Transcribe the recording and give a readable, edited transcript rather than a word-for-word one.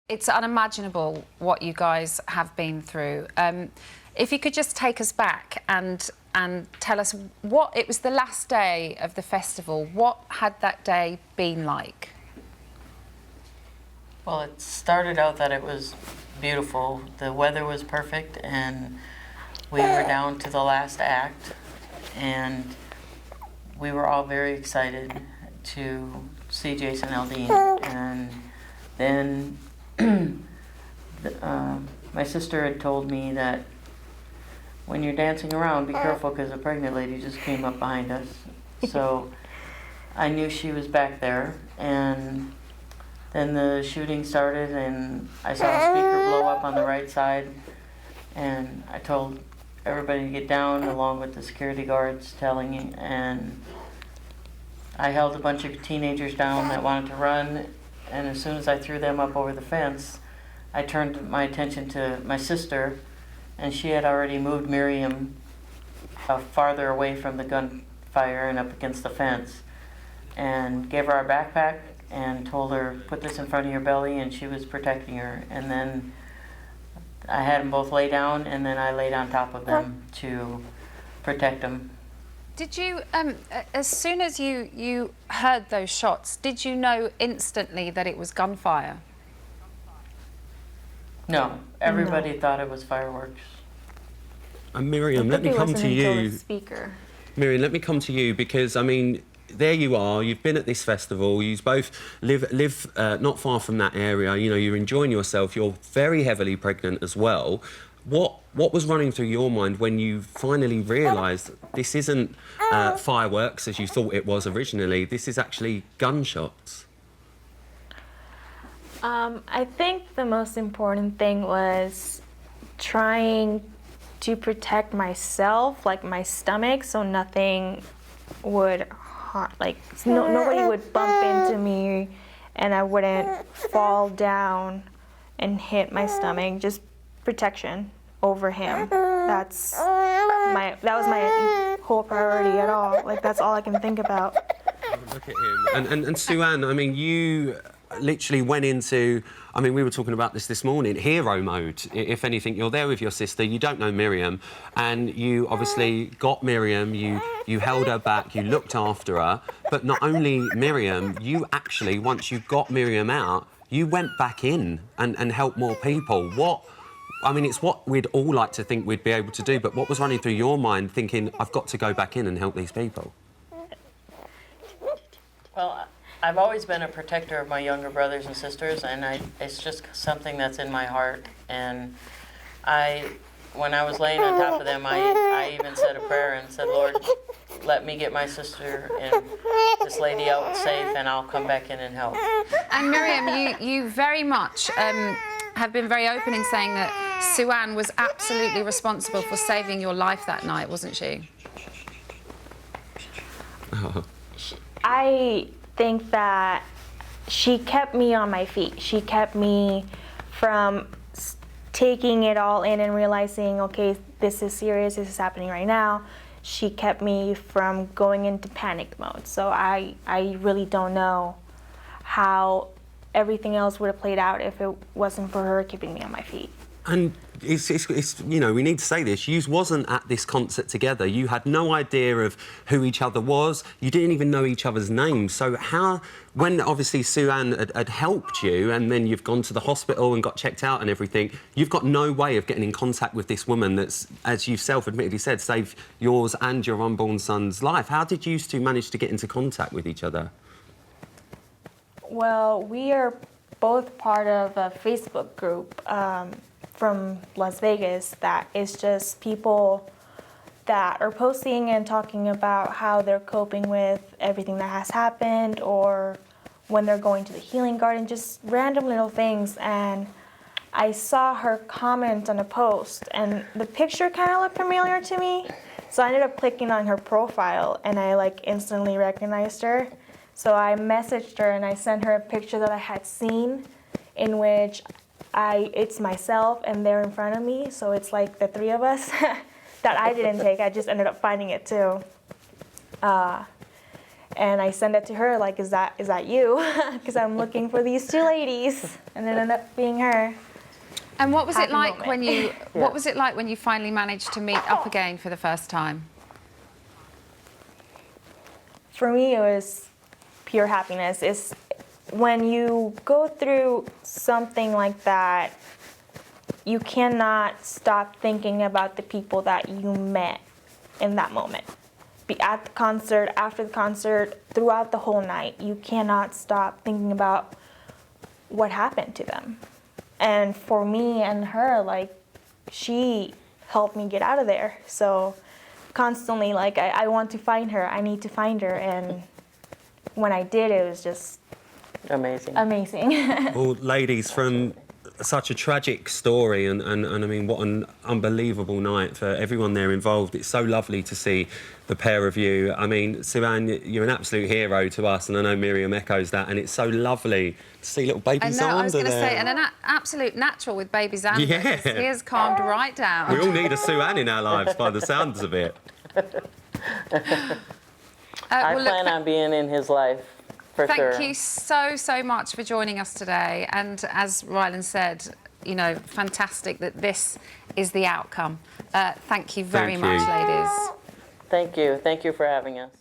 It's unimaginable what you guys have been through. If you could just take us back and tell us what... It was the last day of the festival. What had that day been like? Well, it started out that it was beautiful. The weather was perfect, and we were down to the last act, and we were all very excited to see Jason Aldean. And then my sister had told me that when you're dancing around, be careful, because a pregnant lady just came up behind us. So I knew she was back there, and then the shooting started, and I saw a speaker blow up on the right side, and I told everybody to get down, along with the security guards telling me, and I held a bunch of teenagers down that wanted to run, and as soon as I threw them up over the fence, I turned my attention to my sister, and she had already moved Miriam farther away from the gunfire and up against the fence, and gave her our backpack and told her, put this in front of your belly, and she was protecting her. And then I had them both lay down, and then I laid on top of them to protect them. Did you, as soon as you heard those shots, did you know instantly that it was gunfire? No, everybody thought it was fireworks. And Miriam, let me come to you. Miriam, let me come to you, because, I mean, there you are, you've been at this festival, you both live not far from that area, you know, you're enjoying yourself, you're very heavily pregnant as well. What was running through your mind when you finally realised this isn't fireworks as you thought it was originally, this is actually gunshots? I think the most important thing was trying to protect myself, like my stomach, so nothing would nobody would bump into me and I wouldn't fall down and hit my stomach. Just protection over him. That was my whole priority at all. Like, that's all I can think about. Look at him. And Sue Ann, I mean, you literally went into, I mean, we were talking about this morning, hero mode. If anything, you're there with your sister, you don't know Miriam, and you obviously got Miriam, you held her back, you looked after her, but not only Miriam, you actually, once you got Miriam out, you went back in and helped more people. I mean, it's what we'd all like to think we'd be able to do, but what was running through your mind thinking, I've got to go back in and help these people? Well, I've always been a protector of my younger brothers and sisters, and it's just something that's in my heart. And when I was laying on top of them, I even said a prayer and said, Lord, let me get my sister and this lady out safe, and I'll come back in and help. And Miriam, you very much have been very open in saying that Sue Ann was absolutely responsible for saving your life that night, wasn't she? I think that she kept me on my feet. She kept me from taking it all in and realizing, okay, this is serious, this is happening right now. She kept me from going into panic mode. So I really don't know how everything else would have played out if it wasn't for her keeping me on my feet. And it's you know, we need to say this, you wasn't at this concert together. You had no idea of who each other was. You didn't even know each other's names. So how, when obviously Sue Ann had helped you and then you've gone to the hospital and got checked out and everything, you've got no way of getting in contact with this woman that's, as you self-admittedly said, saved yours and your unborn son's life. How did you two manage to get into contact with each other? Well, we are both part of a Facebook group from Las Vegas that is just people that are posting and talking about how they're coping with everything that has happened, or when they're going to the healing garden, just random little things. And I saw her comment on a post, and the picture kind of looked familiar to me, so I ended up clicking on her profile, and I instantly recognized her. So I messaged her and I sent her a picture that I had seen, in which it's myself and they're in front of me, so it's like the three of us that I didn't take. I just ended up finding it too. And I send it to her, like, is that you? Because I'm looking for these two ladies. And it ended up being her. And what was it Happy like moment. when you what was it like when you finally managed to meet up again for the first time? For me, it was pure happiness. It's when you go through something like that, you cannot stop thinking about the people that you met in that moment. Be at the concert, after the concert, throughout the whole night. You cannot stop thinking about what happened to them. And for me and her, like, she helped me get out of there. So constantly, like, I want to find her. I need to find her. And when I did, it was just Amazing. amazing. Well, ladies, from such a tragic story and I mean, what an unbelievable night for everyone there involved. It's so lovely to see the pair of you. I mean, Sue Ann, you're an absolute hero to us, and I know Miriam echoes that, and it's so lovely to see little baby I know, I was Xander going to there. say, and an absolute natural with baby Xander. Yeah. 'Cause he has calmed right down. We all need a Sue Ann in our lives by the sounds of it. I well, look, plan on being in his life, for sure. Thank you so much for joining us today. And as Ryland said, you know, fantastic that this is the outcome. Thank you very Thank you. much, ladies. Thank you. Thank you for having us.